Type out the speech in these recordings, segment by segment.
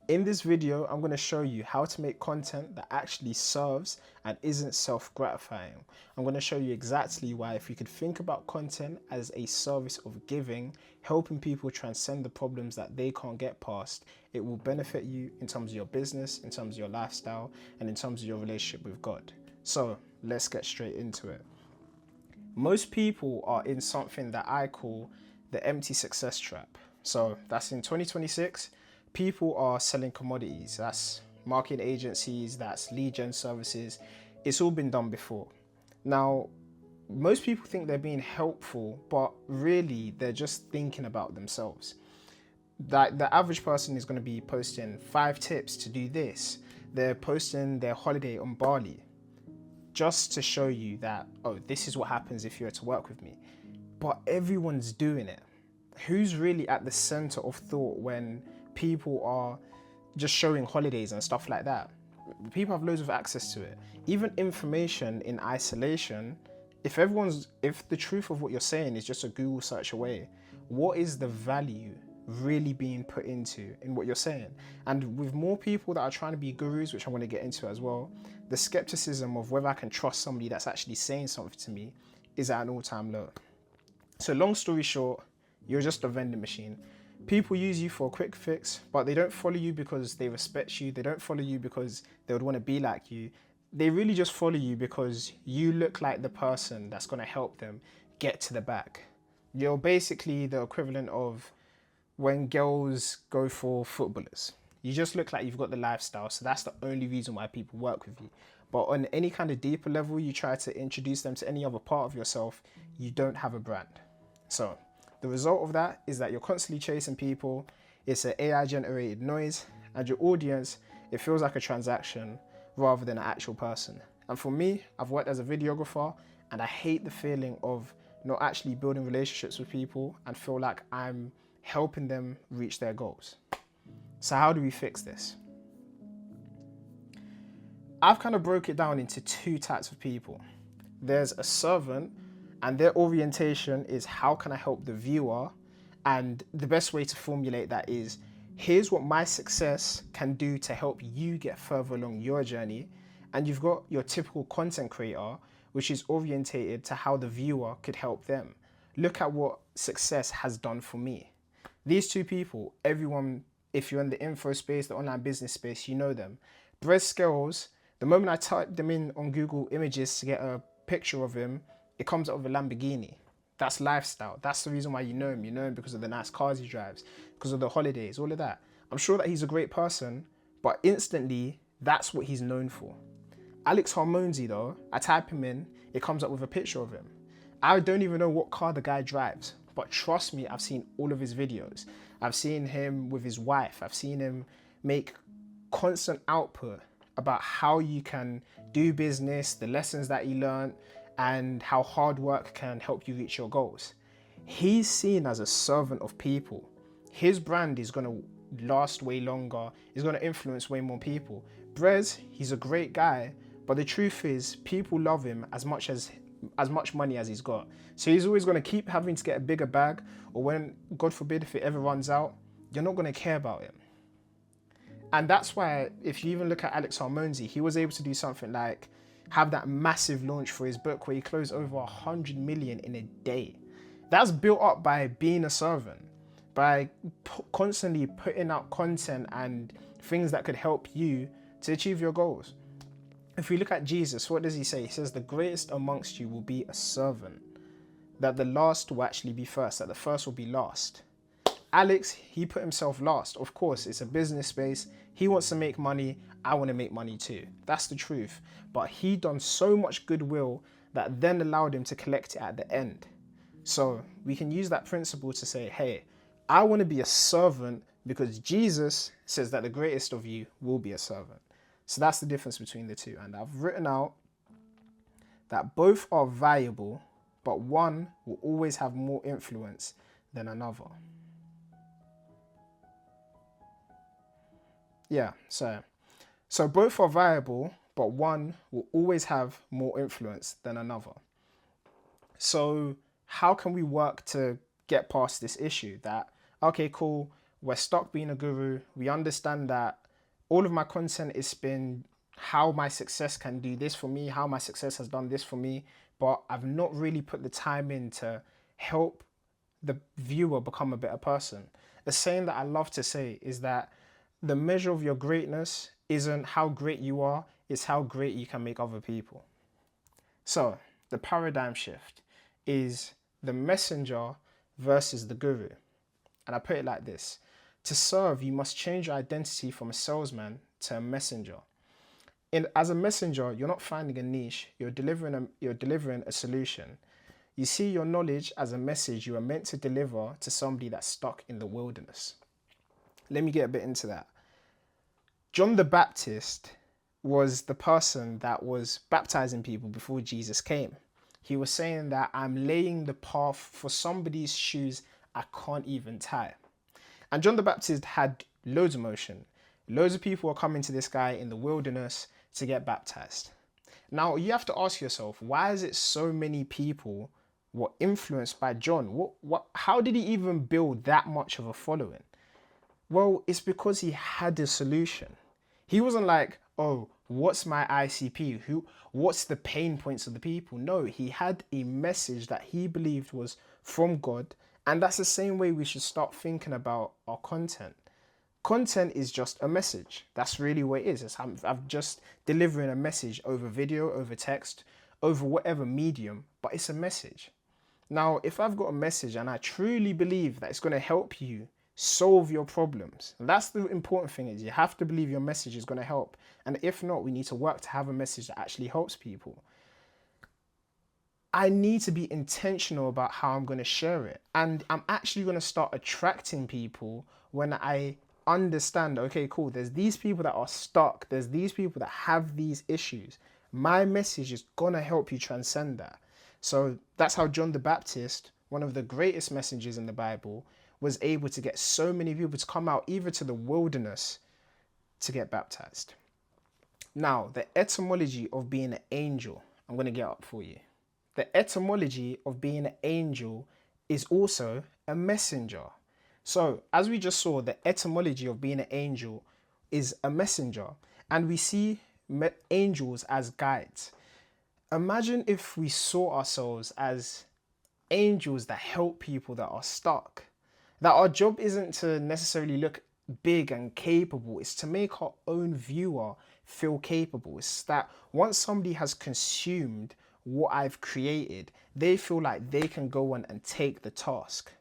In this video, I'm going to show you how to make content that actually serves and isn't self-gratifying. I'm going to show you exactly why if you could think about content as a service of giving, helping people transcend the problems that they can't get past, it will benefit you in terms of your business, in terms of your lifestyle, and in terms of your relationship with God. So let's get straight into it. Most people are in something that I call the empty success trap. So that's in 2026. People are selling commodities. That's marketing agencies, that's lead gen services. It's all been done before. Now, most people think they're being helpful, but really they're just thinking about themselves. Like the average person is going to be posting 5 tips to do this. They're posting their holiday on Bali just to show you that, oh, this is what happens if you were to work with me. But everyone's doing it. Who's really at the center of thought when people are just showing holidays and stuff like that? People have loads of access to it. Even information in isolation, if the truth of what you're saying is just a Google search away, what is the value really being put into in what you're saying? And with more people that are trying to be gurus, which I'm going to get into as well, the skepticism of whether I can trust somebody that's actually saying something to me is at an all-time low. So long story short, you're just a vending machine. People use you for a quick fix, but they don't follow you because they respect you. They don't follow you because they would want to be like you. They really just follow you because you look like the person that's going to help them get to the bag. You're basically the equivalent of when girls go for footballers. You just look like you've got the lifestyle, so that's the only reason why people work with you. But on any kind of deeper level, you try to introduce them to any other part of yourself, you don't have a brand. So the result of that is that you're constantly chasing people, it's an AI generated noise, and your audience, it feels like a transaction rather than an actual person. And for me, I've worked as a videographer and I hate the feeling of not actually building relationships with people and feel like I'm helping them reach their goals. So how do we fix this? I've kind of broke it down into 2 types of people. There's a servant, and their orientation is how can I help the viewer? And the best way to formulate that is, here's what my success can do to help you get further along your journey. And you've got your typical content creator, which is orientated to how the viewer could help them. Look at what success has done for me. These 2 people, everyone, if you're in the info space, the online business space, you know them. Brez Scales, the moment I type them in on Google Images to get a picture of him, it comes up with a Lamborghini. That's lifestyle. That's the reason why you know him. You know him because of the nice cars he drives, because of the holidays, all of that. I'm sure that he's a great person, but instantly, that's what he's known for. Alex Harmonzi though, I type him in, it comes up with a picture of him. I don't even know what car the guy drives, but trust me, I've seen all of his videos. I've seen him with his wife. I've seen him make constant output about how you can do business, the lessons that he learned, and how hard work can help you reach your goals. He's seen as a servant of people. His brand is going to last way longer. It's going to influence way more people. Brez, he's a great guy, but the truth is people love him as much money as he's got. So he's always going to keep having to get a bigger bag, or when, God forbid, if it ever runs out, you're not going to care about him. And that's why, if you even look at Alex Harmonzi, he was able to do something like have that massive launch for his book where he closed over 100 million in a day. That's built up by being a servant, by constantly putting out content and things that could help you to achieve your goals. If we look at Jesus, what does he say? He says, the greatest amongst you will be a servant, that the last will actually be first, that the first will be last. Alex, he put himself last. Of course, it's a business space. He wants to make money. I want to make money too. That's the truth. But he done so much goodwill that then allowed him to collect it at the end. So we can use that principle to say, hey, I want to be a servant because Jesus says that the greatest of you will be a servant. So that's the difference between the 2. And I've written out that both are valuable, but one will always have more influence than another. Yeah, so both are viable, but one will always have more influence than another. So how can we work to get past this issue that, okay, cool, we're stuck being a guru. We understand that all of my content is been how my success can do this for me, how my success has done this for me, but I've not really put the time in to help the viewer become a better person. The saying that I love to say is that the measure of your greatness isn't how great you are, it's how great you can make other people. So, the paradigm shift is the messenger versus the guru. And I put it like this: to serve, you must change your identity from a salesman to a messenger. As a messenger, you're not finding a niche, you're delivering a solution. You see your knowledge as a message you are meant to deliver to somebody that's stuck in the wilderness. Let me get a bit into that. John the Baptist was the person that was baptizing people before Jesus came. He was saying that I'm laying the path for somebody's shoes I can't even tie. And John the Baptist had loads of motion. Loads of people are coming to this guy in the wilderness to get baptized. Now, you have to ask yourself, why is it so many people were influenced by John? How did he even build that much of a following? Well, it's because he had a solution. He wasn't like, oh, what's my ICP? What's the pain points of the people? No, he had a message that he believed was from God. And that's the same way we should start thinking about our content. Content is just a message. That's really what it is. I'm just delivering a message over video, over text, over whatever medium, but it's a message. Now, if I've got a message and I truly believe that it's going to help you solve your problems, and that's the important thing, is you have to believe your message is going to help. And if not, we need to work to have a message that actually helps people. I need to be intentional about how I'm going to share it. And I'm actually going to start attracting people when I understand, okay, cool, there's these people that are stuck. There's these people that have these issues. My message is going to help you transcend that. So that's how John the Baptist, one of the greatest messengers in the Bible, was able to get so many people to come out even to the wilderness to get baptized. Now, the etymology of being an angel, I'm going to get up for you. The etymology of being an angel is also a messenger. So, as we just saw, the etymology of being an angel is a messenger. And we see angels as guides. Imagine if we saw ourselves as angels that help people that are stuck. That our job isn't to necessarily look big and capable, it's to make our own viewer feel capable. It's that once somebody has consumed what I've created, they feel like they can go on and take the task.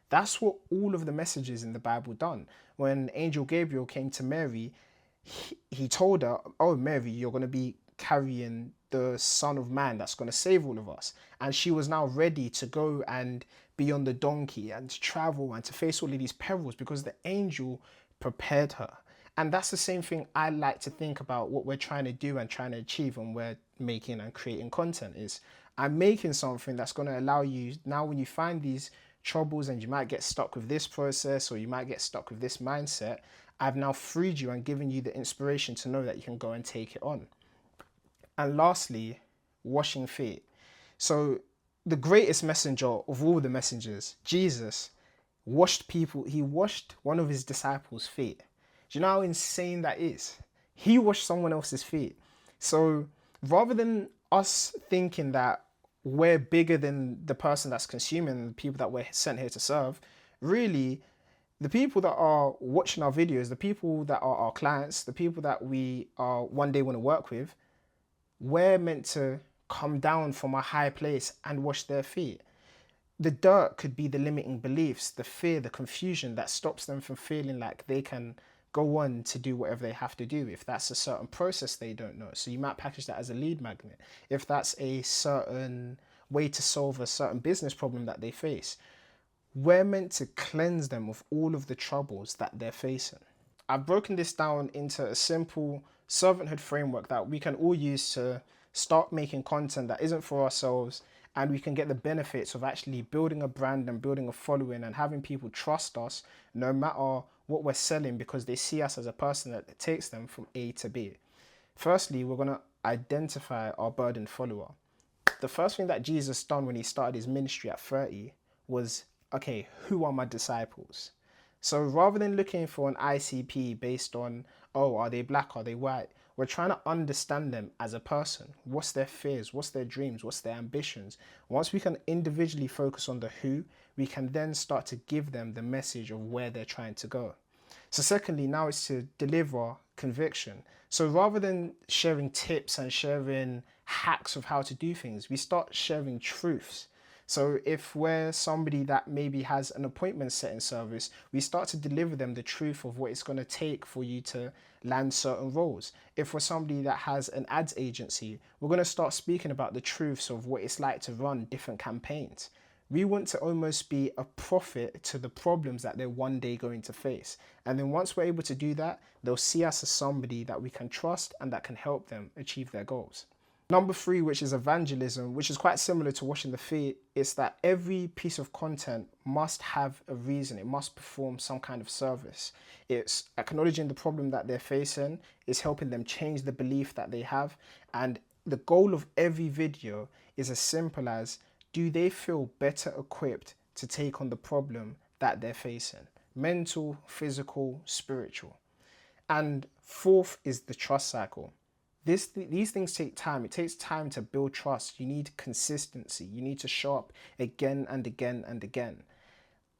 That's what all of the messages in the Bible done. When Angel Gabriel came to Mary, he told her, oh, Mary, you're going to be carrying the Son of Man that's going to save all of us. And she was now ready to go and be on the donkey and to travel and to face all of these perils because the angel prepared her. And that's the same thing I like to think about what we're trying to do and trying to achieve when we're making and creating content is I'm making something that's going to allow you, now when you find these troubles and you might get stuck with this process or you might get stuck with this mindset, I've now freed you and given you the inspiration to know that you can go and take it on. And lastly, washing feet. So the greatest messenger of all the messengers, Jesus, washed people. He washed one of his disciples' feet. Do you know how insane that is? He washed someone else's feet. So rather than us thinking that we're bigger than the person that's consuming, the people that we're sent here to serve, really, the people that are watching our videos, the people that are our clients, the people that we are one day want to work with, we're meant to come down from a high place and wash their feet. The dirt could be the limiting beliefs, the fear, the confusion that stops them from feeling like they can go on to do whatever they have to do. If that's a certain process they don't know, so you might package that as a lead magnet. If that's a certain way to solve a certain business problem that they face, we're meant to cleanse them of all of the troubles that they're facing. I've broken this down into a simple servanthood framework that we can all use to start making content that isn't for ourselves, and we can get the benefits of actually building a brand and building a following and having people trust us no matter what we're selling because they see us as a person that takes them from A to B. Firstly, we're going to identify our burdened follower. The first thing that Jesus done when he started his ministry at 30 was, okay, who are my disciples? So rather than looking for an ICP based on, oh, are they black, are they white? We're trying to understand them as a person. What's their fears? What's their dreams? What's their ambitions? Once we can individually focus on the who, we can then start to give them the message of where they're trying to go. So secondly, now it's to deliver conviction. So rather than sharing tips and sharing hacks of how to do things, we start sharing truths. So if we're somebody that maybe has an appointment setting service, we start to deliver them the truth of what it's going to take for you to land certain roles. If we're somebody that has an ads agency, we're going to start speaking about the truths of what it's like to run different campaigns. We want to almost be a prophet to the problems that they're one day going to face. And then once we're able to do that, they'll see us as somebody that we can trust and that can help them achieve their goals. Number 3, which is evangelism, which is quite similar to washing the feet, is that every piece of content must have a reason. It must perform some kind of service. It's acknowledging the problem that they're facing, it's helping them change the belief that they have. And the goal of every video is as simple as, do they feel better equipped to take on the problem that they're facing? Mental, physical, spiritual. And 4th is the trust cycle. These things take time. It takes time to build trust. You need consistency. You need to show up again and again and again.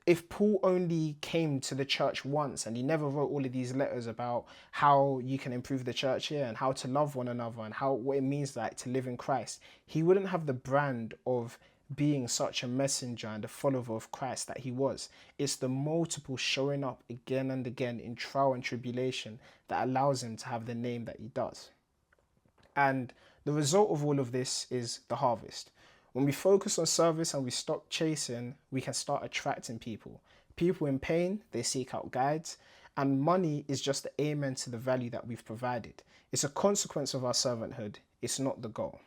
If Paul only came to the church once and he never wrote all of these letters about how you can improve the church here and how to love one another and what it means like to live in Christ, he wouldn't have the brand of being such a messenger and a follower of Christ that he was. It's the multiple showing up again and again in trial and tribulation that allows him to have the name that he does. And the result of all of this is the harvest. When we focus on service and we stop chasing, we can start attracting people. People in pain, they seek out guides, and money is just the amen to the value that we've provided. It's a consequence of our servanthood. It's not the goal.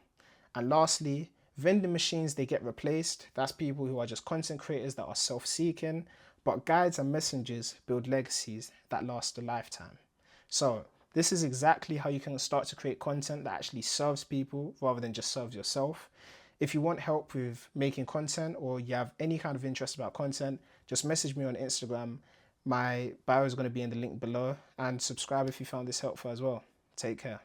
And lastly, vending machines, they get replaced. That's people who are just content creators that are self-seeking, but guides and messengers build legacies that last a lifetime. So this is exactly how you can start to create content that actually serves people rather than just serves yourself. If you want help with making content or you have any kind of interest about content, just message me on Instagram. My bio is going to be in the link below, and subscribe if you found this helpful as well. Take care.